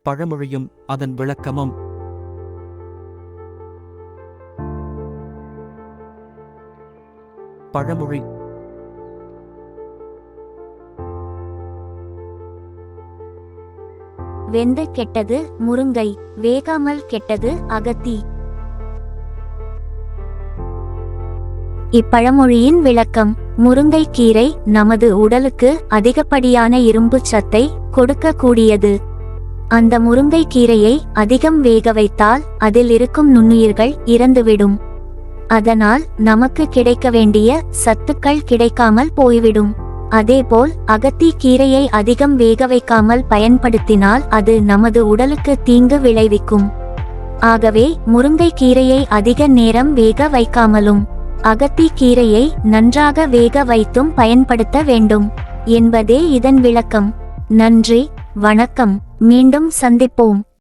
பழமொழியும் அதன் விளக்கமும். பழமொழி. வெந்து கெட்டது முருங்கை, வேகாமல் கெட்டது அகத்தி. இப்பழமொழியின் விளக்கம்: முருங்கை கீரை நமது உடலுக்கு அதிகப்படியான இரும்பு சத்தை கொடுக்கக்கூடியது. அந்த முருங்கை கீரையை அதிகம் வேக வைத்தால் அதில் இருக்கும் நுண்ணுயிர்கள் இறந்துவிடும். அதனால் நமக்கு கிடைக்க வேண்டிய சத்துக்கள் கிடைக்காமல் போய்விடும். அதேபோல் அகத்தி கீரையை அதிகம் வேக வைக்காமல் பயன்படுத்தினால் அது நமது உடலுக்கு தீங்கு விளைவிக்கும். ஆகவே முருங்கை கீரையை அதிக நேரம் வேக வைக்காமலும் அகத்தி கீரையை நன்றாக வேக வைத்தும் பயன்படுத்த வேண்டும் என்பதே இதன் விளக்கம். நன்றி, வணக்கம். மீண்டும் சந்திப்போம்.